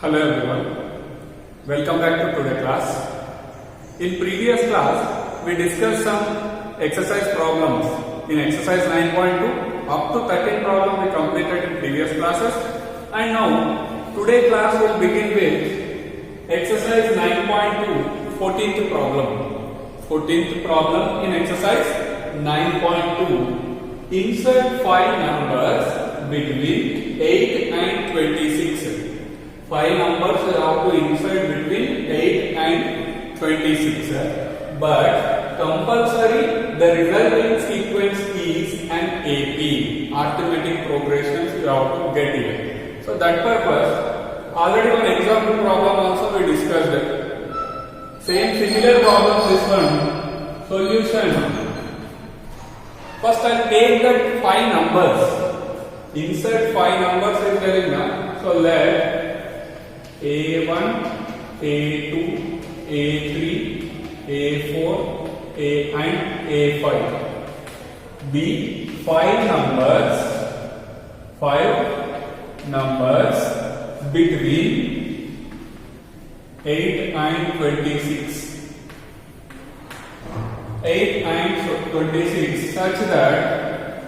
Hello everyone, welcome back to today's class. In previous class, we discussed some exercise problems. In exercise 9.2, up to 13 problems we completed in previous classes. And now, today's class will begin with exercise 9.2, 14th problem. 14th problem in exercise 9.2. Insert 5 numbers between 8 and 26. 5 numbers you have to insert between 8 and 26. But compulsory the resulting sequence is an AP, arithmetic progressions you have to get here. So that purpose, already one example problem also we discussed it. Same similar problem this one. Solution. First I'll take that 5 numbers. Insert 5 numbers is there in that. So let A1, A2, A3, A4, A and A5 be 5 numbers between 8 and 26. 8 and 26 such that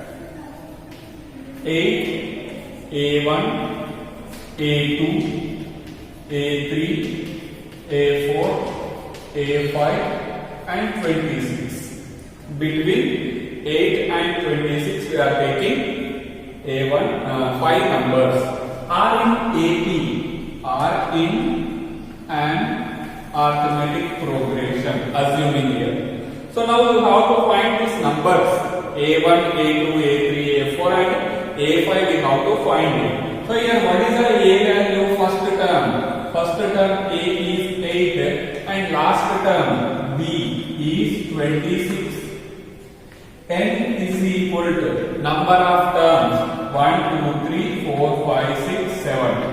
8, A1, A2, A3, A4, A5 and 26. Between 8 and 26 we are taking A1 5 numbers are in AP, are in an arithmetic progression assuming here. So now you have to find these numbers A1, A2, A3, A4 and A5 we have to find it. So here what is the A value first term? First term A is 8 and last term B is 26. N is equal to number of terms 1, 2, 3, 4, 5, 6, 7.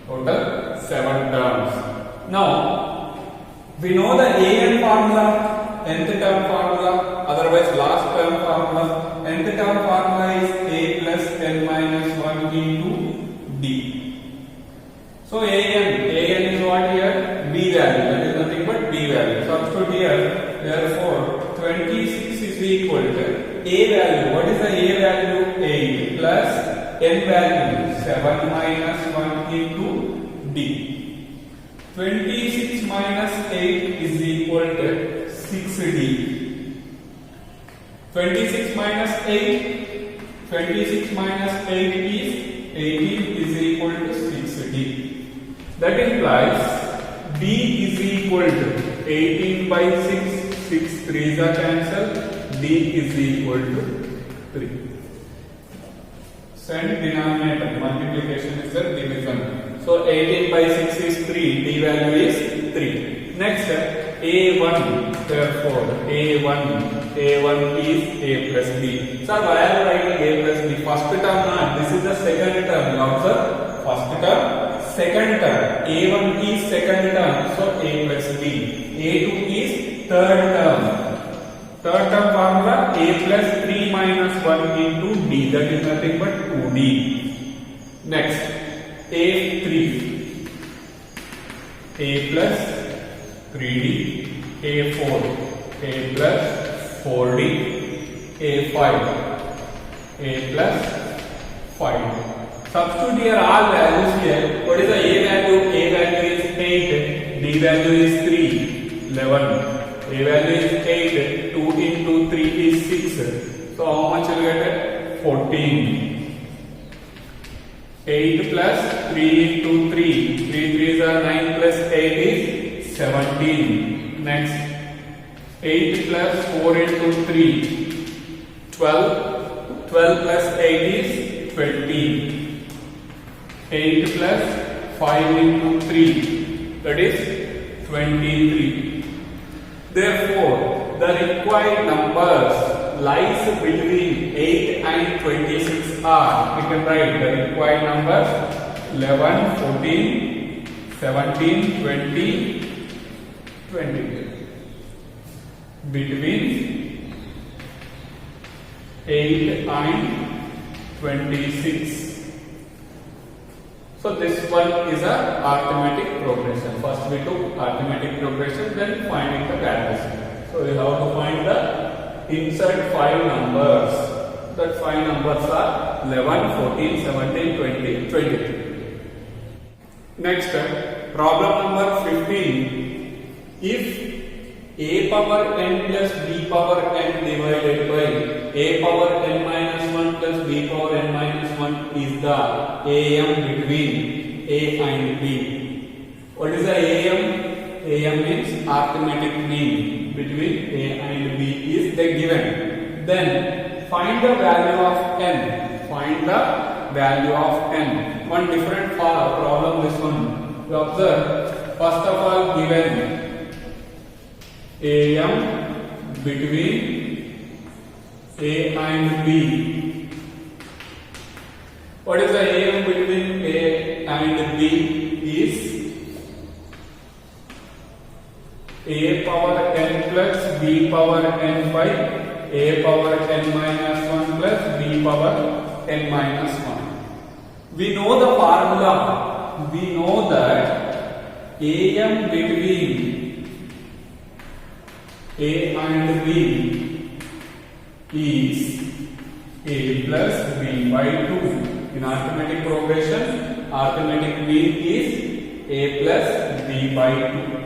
Total 7 terms. Now we know the AN formula, nth term formula, otherwise last term formula. Nth term formula is A plus n minus 1 into D. So AN is what here? B value, that is nothing but B value. Substitute here, therefore 26 is equal to A value. What is the A value? 8 plus n value 7 minus 1 into D. 26 minus 8 is equal to 6D. 26 minus 8, 26 minus 8 is 18 is equal to 6D. That implies D is equal to 18 by 6, 6 3s are cancelled, D is equal to 3. Send denominator, multiplication is the division. So 18 by 6 is 3, D value is 3. Next, A1, therefore A1 is A plus B. So why are you writing A plus B? First term, this is the second term. You observe, first term, second term. A1 is second term, so A plus B. A2 is third term. Third term formula A plus 3 minus 1 into D, that is nothing but 2D. Next, A3, A plus 3D, A4, A plus 4D, A5, A plus 5. Substitute here all values here. What is the A value? A value is 8, D value is 3, 11. A value is 8, 2 into 3 is 6. So how much will get? 14. 8 plus 3 into 3. 3 3s are 9 plus 8 is 17. Next, 8 plus 4 into 3, 12. 12 plus 8 is 20. 8 plus 5 into 3, that is 23. Therefore, the required numbers lies between 8 and 26 are, we can write the required numbers 11, 14, 17, 20, 22. Between 8 and 26. So this one is a arithmetic progression. First we took arithmetic progression, then finding the values. So we have to find the insert 5 numbers. That 5 numbers are 11, 14, 17, 20, 23. Next, problem number 15. If a power n plus b power n divided by a power n minus 1 plus b power n minus 1 is the AM between a and b. What is the AM? AM means arithmetic mean between a and b is the given. Then find the value of n. Find the value of n. One different problem this one. You observe, first of all given AM between A and B. What is the AM between A and B? Is A power n plus B power n by A power n minus 1 plus B power n minus 1. We know the formula. We know that AM between A and B is A plus B by 2. In arithmetic progression, arithmetic mean is A plus B by 2.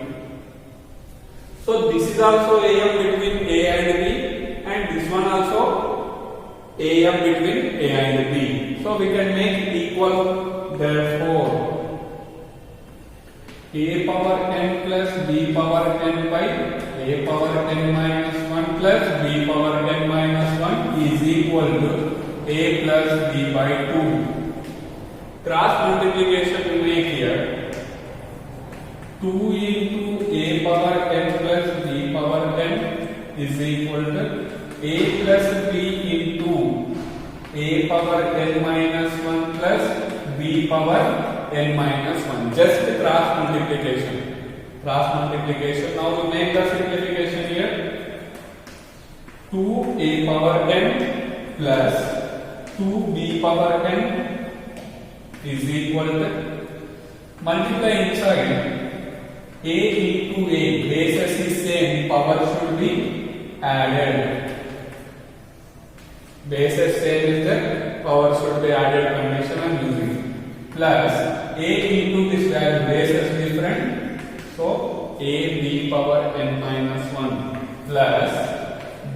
So this is also AM between A and B, and this one also AM between A and B. So we can make it equal. Therefore, A power n plus B power n by A power n minus 1 plus B power n minus 1 is equal to A plus B by 2. Cross multiplication we make here. 2 into A power n plus B power n is equal to A plus B into A power n minus 1 plus B power n minus 1. Just cross multiplication. Cross multiplication. Now we make the simplification here. 2A power n plus 2B power n is equal to, multiply inside, A into A, bases is same, power should be added. Bases same is that power should be added condition I am using. Plus A into this value, bases different, so A B power n minus 1 plus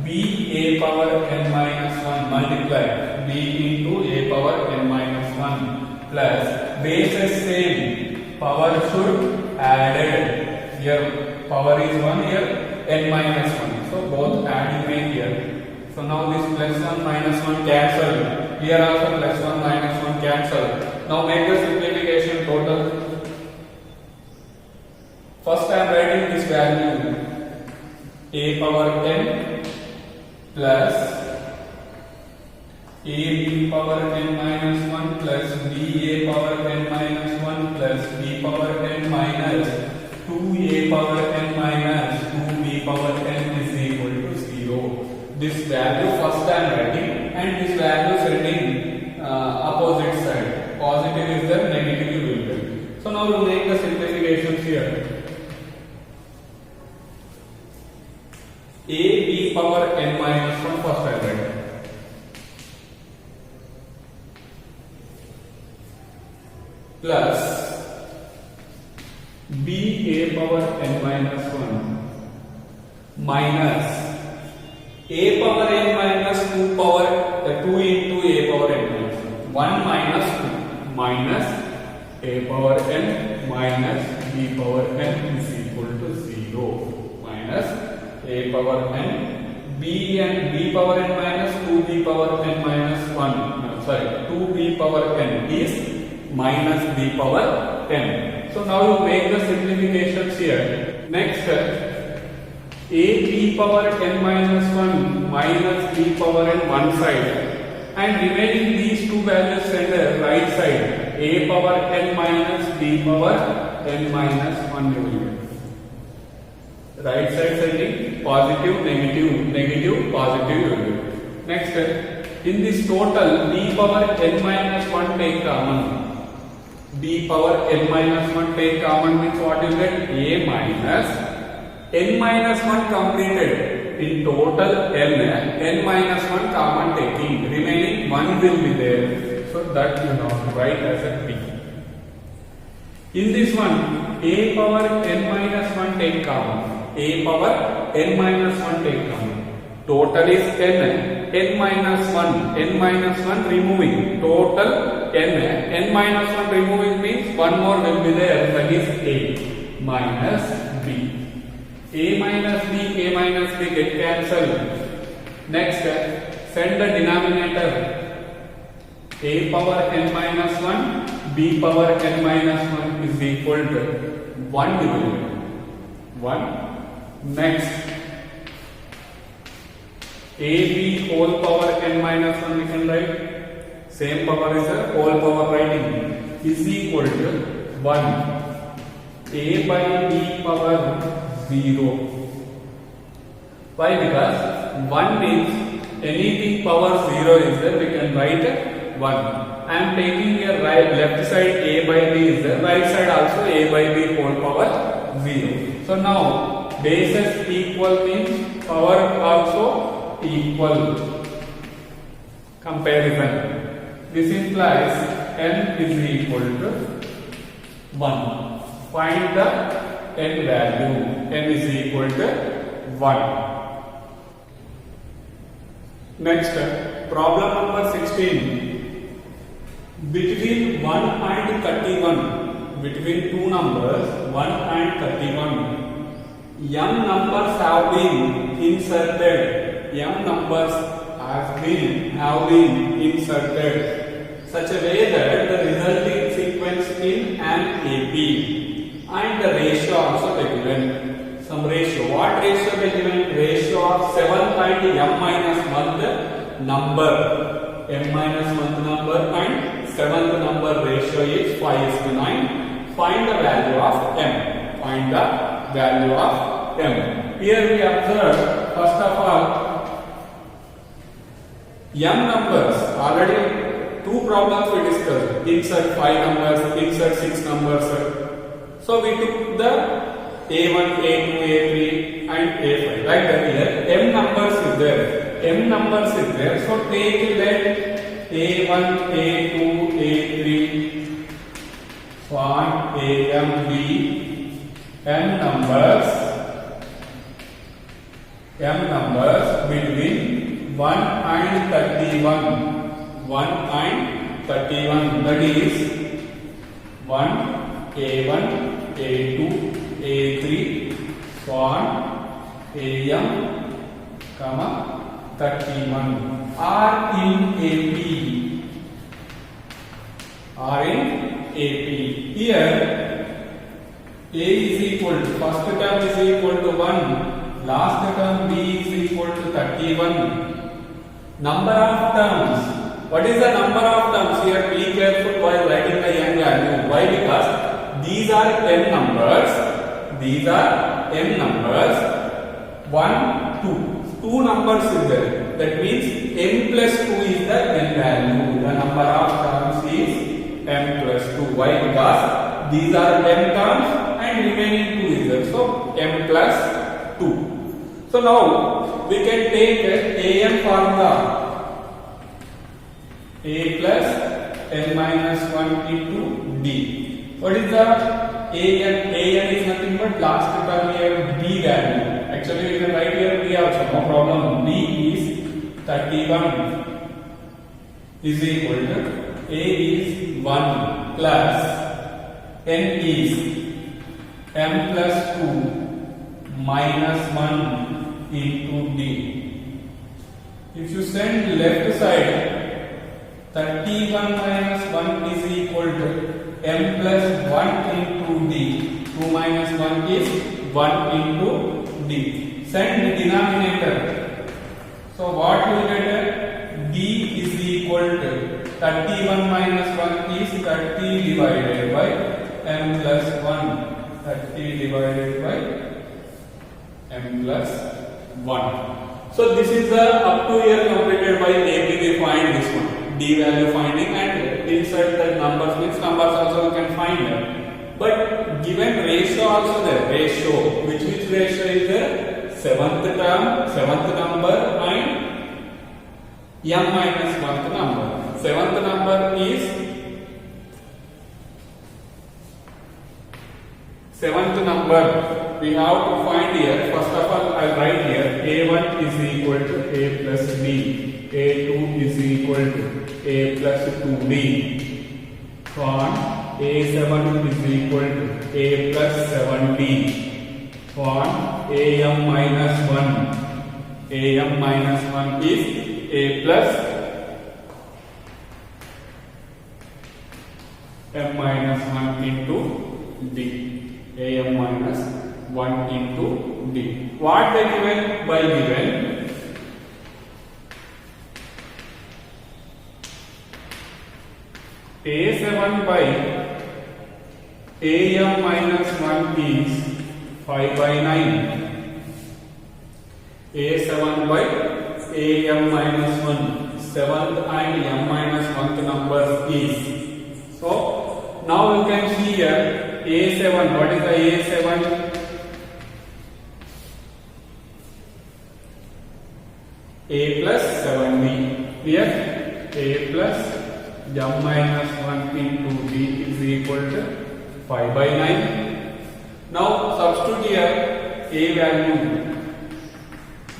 B A power n minus 1 multiply B into A power n minus 1 plus bases same, power should added. Here power is 1, here n minus 1. So both adding make here. So now this plus 1 minus 1 cancel. Here also plus 1 minus 1 cancel. Now make the simplification total. First I am writing this value A power n plus A B power n minus 1 plus B A power n minus 1 plus B power n minus 2A power n minus 2B power n is equal to 0. This value first I am writing, and this value setting opposite side. Positive is there, negative will be. So now we make the simplifications here. A B power n minus 1 first I write. Plus B A power n minus 1 minus A power n minus 2 power 2 into A power n minus 1 minus 2 minus A power n minus B power n is equal to 0 minus A power n B and B power n minus 2B power n minus 1 2B power n is minus B power n. So now you make the simplifications here. Next, A B power n minus 1 minus B power n one side, and remaining these two values send the right side. A power n minus B power n minus 1 divided. Right side sending positive, negative, negative, positive. Next, in this total B power n minus 1 take common. B b power n minus 1 take common means what you get? A minus n minus 1 completed. In total n minus 1 common taking. Remaining 1 will be there. So that you know to write as a b. In this one, a power n minus 1 take common. A power n minus 1 take common. Total is n minus 1. N minus 1 removing. Total n minus 1 removing means one more will be there. That is a minus b. A minus b get cancelled. Next, send the denominator. A power n minus 1, b power n minus 1 is equal to 1 divided 1. Next, ab whole power n minus 1 we can write. Same power is a whole power writing is equal to 1. A by b power 0. Why? Because 1 means anything power 0 is there, we can write 1. I am taking here left side a by b is there, right side also a by b whole power 0. So now bases equal means power also equal. Comparison. This implies n is equal to 1. Find the n value. N is equal to 1. Next, problem number 16. Between 1 and 31, between two numbers 1 and 31, m numbers have been inserted. M numbers have been inserted such a way that the resulting sequence in an AP and the ratio also be given. Some ratio. What ratio be given? Ratio of 7th and m minus 1th number. M minus 1th number and 7th number ratio is 5:9. Find the value of m. Find the value of m. Here we observe first of all m numbers. Already two problems we discussed. Insert 5 numbers, insert 6 numbers. So we took the A1, A2, A3 and A5. Like that here, m numbers is there. M numbers is there. So take let A1, A2, A3, so on AM, B, m numbers between 1 and 31. 1 and 31. That is 1, A1, A2, A3, so on AM, 31 are in AP. Here A is equal to first term is equal to 1, last term B is equal to 31. Number of terms. What is the number of terms here? Be careful while writing the n value. Why? Because these are n numbers. These are n numbers. 1, 2. 2 numbers is there. That means m plus 2 is the n value. The number of terms is m plus 2. Why? Because these are m terms and remaining 2 is there. So m plus 2. So now we can take an formula. A plus n minus 1 into d. What is the an? An is nothing but last term here b value. Actually we can write here b also, no problem. B is 31 is equal to a is 1 plus n is m plus 2 minus 1 into d. If you send left side, 31 minus 1 is equal to m plus 1 into d. 2 minus 1 is 1 into d. Send the denominator. So what you get? D is equal to 31 minus 1 is 30 divided by m plus 1. 30 divided by m plus 1. So this is the up to here completed by AP. We find this one. D value finding and insert the numbers, means numbers also you can find. find. But given ratio also there, ratio, which ratio is there? Seventh term, seventh number and m minus 1th number. Seventh number is seventh number. We have to find here. First of all, I write here a1 is equal to a plus b, a2 is equal to a plus 2b, on a7 is equal to a plus 7b, on am minus 1. Am minus 1 is a plus m minus 1 into d. Am minus 1 into d. What they given? By given a7 by am minus 1 is 5 by 9. a7 by am minus 1, 7th and m minus 1th numbers is. So now you can see here a7. What is the a7? A plus 7b. Here a plus m minus 1 into d is equal to 5 by 9. Now substitute here a value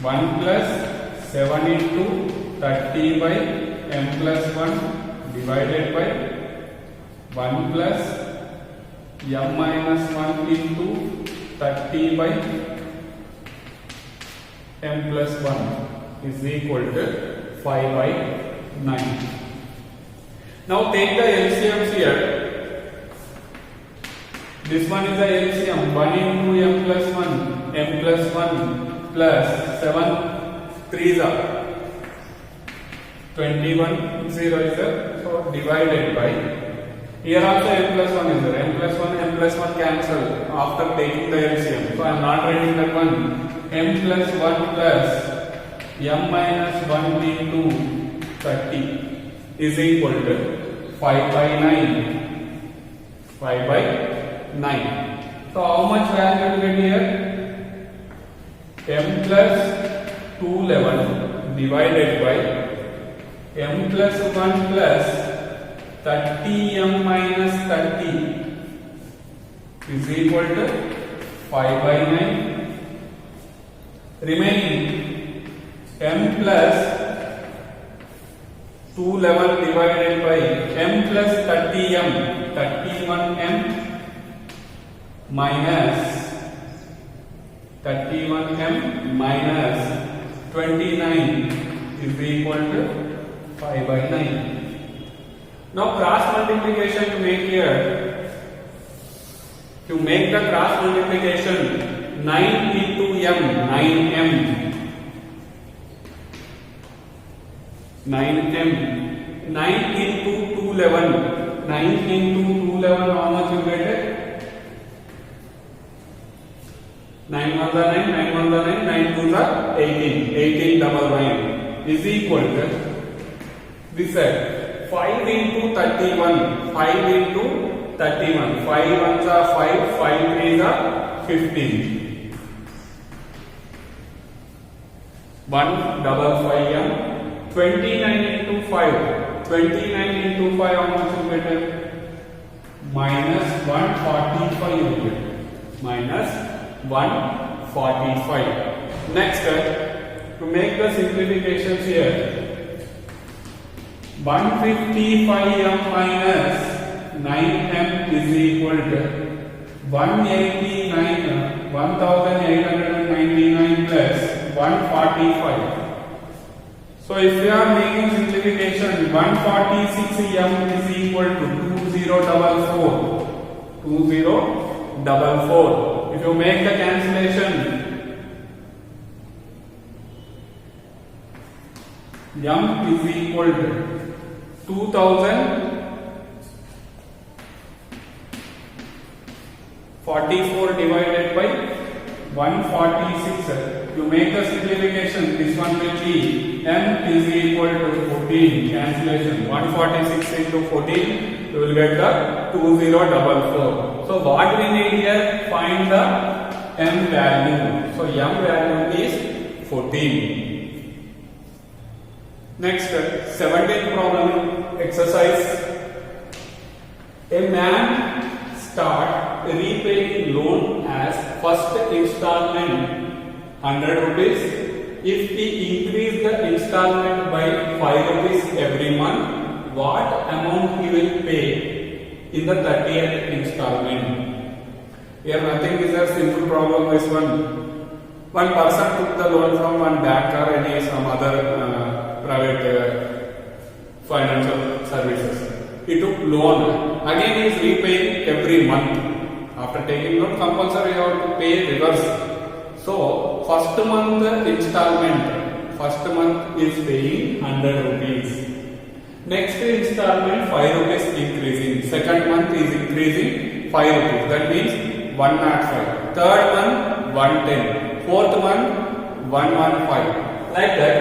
1 plus 7 into 30 by m plus 1 divided by 1 plus m minus 1 into 30 by m plus 1 is equal to 5 by 9. Now take the LCMs here. This one is the LCM. 1 into m plus 1, m plus 1 plus 7 3s are 21, 0 is there. So divided by, here also m plus 1 is there. M plus 1 cancel after taking the LCM. So I am not writing that one. M plus 1 plus m minus 1 into 30 is equal to 5 by 9. 5 by 9. So how much value to get here? M plus 211 divided by m plus 1 plus 30m minus 30 is equal to 5 by 9. Remaining m plus 211 divided by m plus 30m, 31m minus 31m minus 29 is equal to 5 by 9. Now cross multiplication to make here. To make the cross multiplication, 9 into m, 9m. 9m. 9 into 211. 9 into 211, how much you get it? 9 1 are 9, 9 1 are 9, 9 2 are 18. 18 double 9 is equal to this side. 5 into 31. 5 into 31. 5 ones are 5, 5 3s are 15. 1 double 5m. 29 into 5. 29 into 5, how much you get it? Minus 145 you get. Minus 145. Next, to make the simplifications here, 155m minus 9m is equal to 1899 plus 145. So if we are making simplification, 146m is equal to 2044. 2044. If you make the cancellation, m is equal to 2044 divided by 146. You make the simplification. This one will be m is equal to 14. Cancellation. 146 into 14. You will get the 2044. So what we need here? Find the m value. So m value is 14. Next, 17th problem exercise. A man start repaying loan as first installment 100 rupees. If he increase the installment by 5 rupees every month, what amount he will pay in the 30th installment? Here nothing is a simple problem. This one person took the loan from one bank or any some other private financial services. He took loan. Again he is repaying every month. After taking loan, compulsory you have to pay reverse. So first month installment, first month is paying 100 rupees. Next installment 5 rupees increasing. Second month is increasing 5 rupees. That means 105. Third month 110. Fourth month 115. Like that,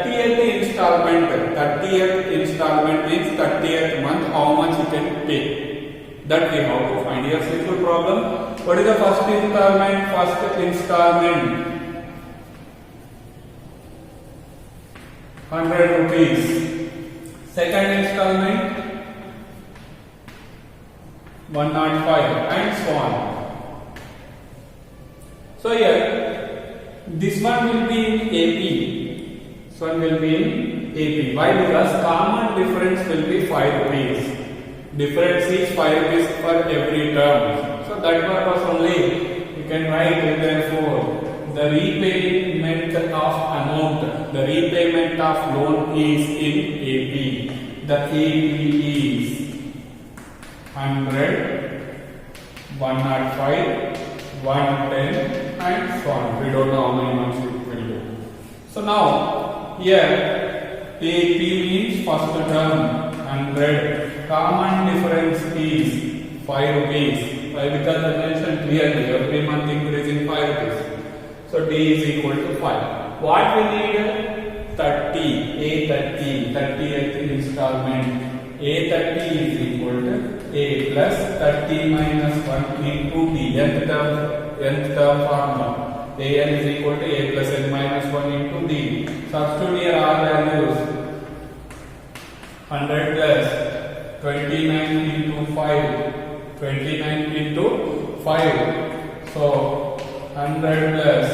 30th installment means 30th month, how much you can pay. That we have to find. Here simple problem. What is the first installment? First installment 100 rupees. Second installment 105 and so on. So here this one will be in AP. This one will be in AP. Why? Because common difference will be 5 rupees. Difference is 5 rupees for every term. So that purpose only you can write it. Therefore, the repayment of amount, the repayment of loan is in AP. The AP is 100, 105, 110 and so on. We don't know how many months it will do. So now here AP means first term 100. Common difference is 5 rupees. Why? Because I mentioned clearly every month increasing 5 rupees. So D is equal to 5. What we need? 30th installment. A30 is equal to A plus 30 minus 1 into D. Nth term formula. AN is equal to A plus N minus 1 into D. Substitute here all values. 100 plus 29 into 5. 29 into 5. So 100 plus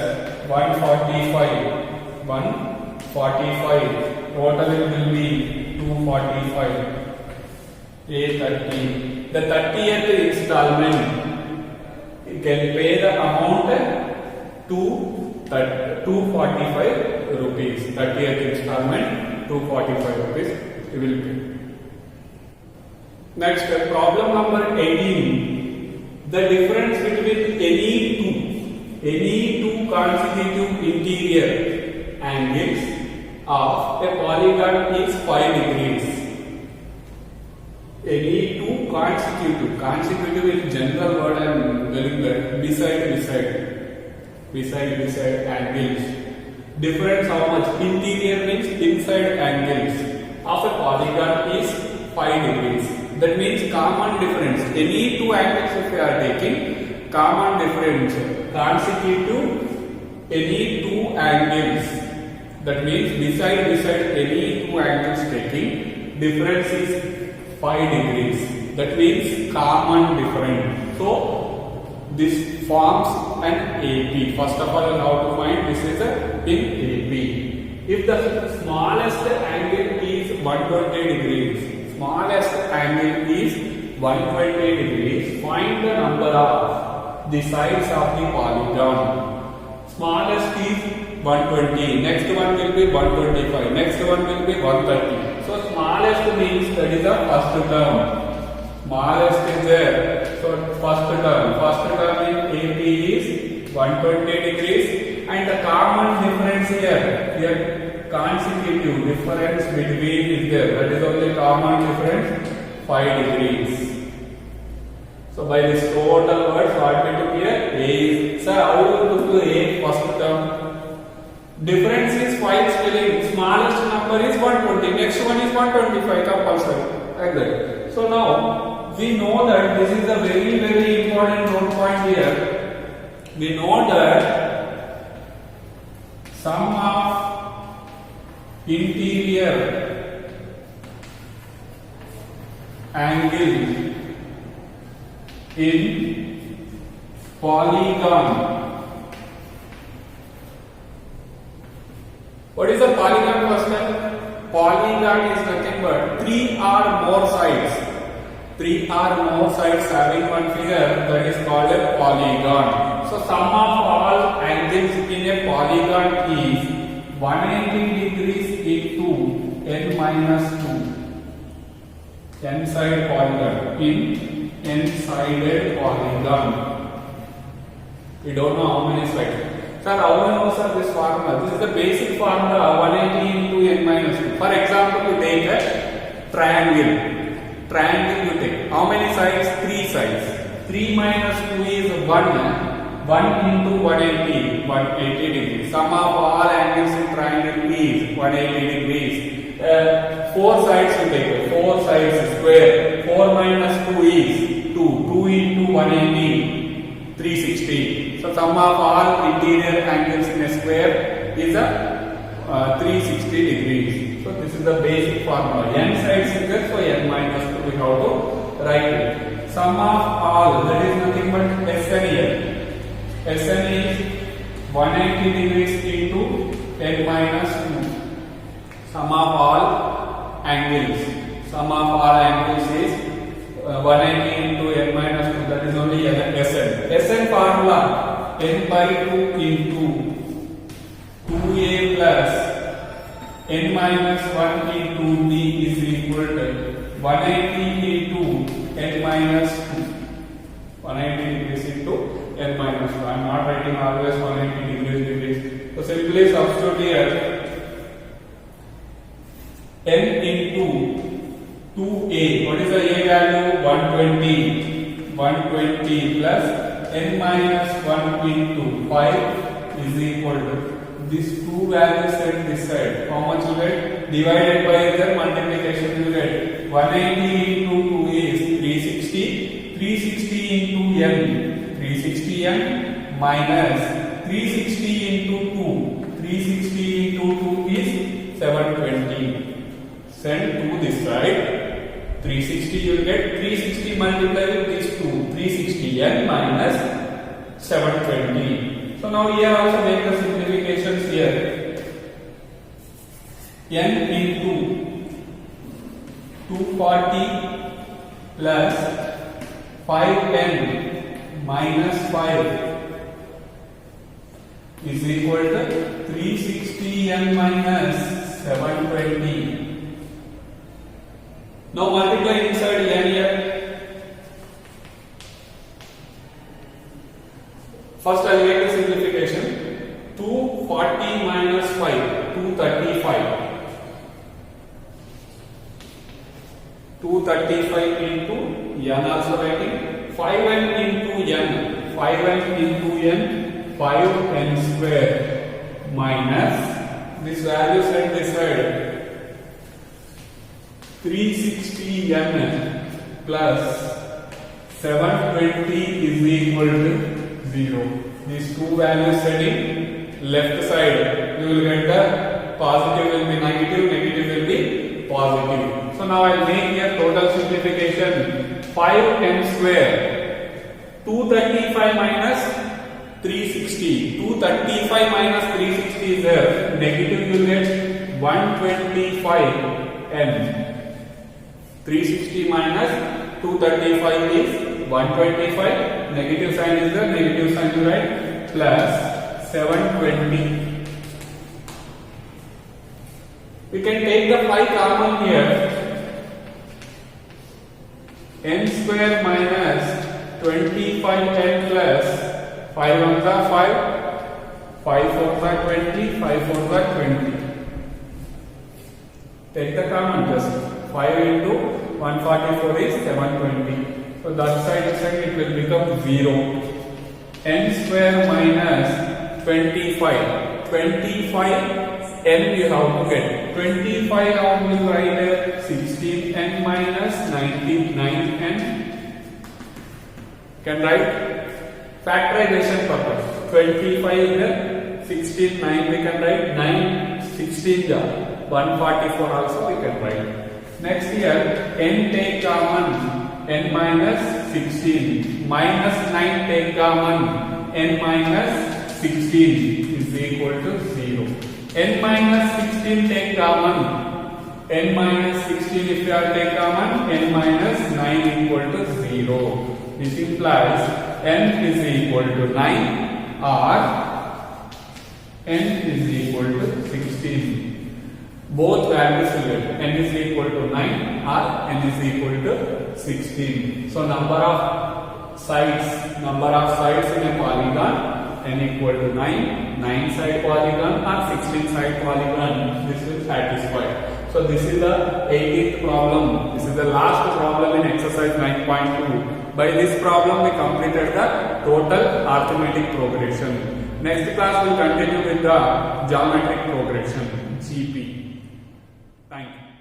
145. 145. Total it will be 245. A30. The 30th installment, you can pay the amount to 245 rupees. 30th installment 245 rupees you will pay. Next, problem number 18. The difference between any two consecutive interior angles of a polygon is 5 degrees. Any two consecutive in general word I am telling that beside angles. Difference how much? Interior means inside angles of a polygon is 5 degrees. That means common difference. Any two angles if we are taking, common difference consecutive any two angles. That means beside any two angles taking, difference is 5 degrees. That means common difference. So this forms an AP. First of all, how to find this is in AP. If the smallest angle is 120 degrees, smallest angle is 120 degrees, find the number of the sides of the polygon. Smallest is 120, next one will be 125, next one will be 130. So smallest means that is the first term. Smallest is there. So first term in AP is 120 degrees, and the common difference here consecutive difference between is there. That is only common difference 5 degrees. So So by this total words, what we took here? A is, sir, how you took A first term? Difference is 5 spelling. Smallest number is 120. Next one is 125 compulsory. Like that. So now we know that this is a very important note point here. We know that sum of interior angle in polygon. What is a polygon first? Polygon is nothing but 3 or more sides. 3 or more sides having one figure, that is called a polygon. So sum of all angles in a polygon is 180 degrees into n minus 2. N-side polygon in n-sided polygon. We don't know how many sides. Sir, how many know, sir, this formula? This is the basic formula, 180 into n minus 2. For example, you take a triangle. Triangle you take. How many sides? 3 sides. 3 minus 2 is 1. 1 into 180. 180 degrees. Sum of all angles in triangle is 180 degrees. 4 sides you take. 4 sides square. 4 minus 2 is 2. 2 into 180. 360. So sum of all interior angles in a square is a 360 degrees. So this is the basic formula. N sides is there, so n minus 2 we have to write it. Sum of all, that is nothing but Sn here. Sn is 180 degrees into n minus 2. Sum of all angles. Sum of all angles is 180 into n minus 2. That is only Sn. Sn formula n by 2 into 2a plus n minus 1 into d is equal to 180 into n minus 2. 180 degrees into n minus 2. I am not writing always 180 degrees. So simply substitute here n into 2a. What is the a value? 120. 120 plus n minus 1 into 5 is equal to these two values at this side. How much you get? Divided by their multiplication you get. 180 into 2 is 360. 360 into n. 360 n minus 360 into 2. 360 into 2 is 720. Send to this side. 360 you will get 360 multiplied with these two. 360 n minus 720. So now here also make the simplifications here. N into 240 plus 5n minus 5 is equal to 360n minus 720. Now multiply inside n here. First I will make the simplification. 240 minus 5, 235. 235 into n also writing. 5n into n. 5n into n. 5n square minus this value set this side. 360n plus 720 is equal to 0. These two values setting left side, you will get the positive will be negative, negative will be positive. So now I will make here total simplification. 5n square. 235 minus 360. 235 minus 360 is there. Negative you will get 125n. 360 minus 235 is 125. Negative sign is there. Negative sign you write plus 720. We can take the 5 common here. N square minus 25n plus 5 ones are 5. 5 fours are 20. 5 fours are 20. Take the common just 5 into 144 is 720. So that side it will become 0. N square minus 25. 25 n you have to get. 25 how will write here? 16n minus 99n. Can write factorization purpose. 25 here, 16 9 we can write. 9 16 ja 144 also we can write. Next here n take common, n minus 16 minus 9 take common, n minus 16 is equal to 0. n minus 16 take common, n minus 16 if you are take common, n minus 9 equal to 0. This implies n is equal to 9 or n is equal to 16. Both values will get n is equal to 9 or n is equal to 16. So number of sides in a polygon, n equal to 9, 9 side polygon or 16 side polygon, this will satisfy. So this is the 18th problem. This is the last problem in exercise 9.2. By this problem we completed the total arithmetic progression. Next class we will continue with the geometric progression, GP. Thank you.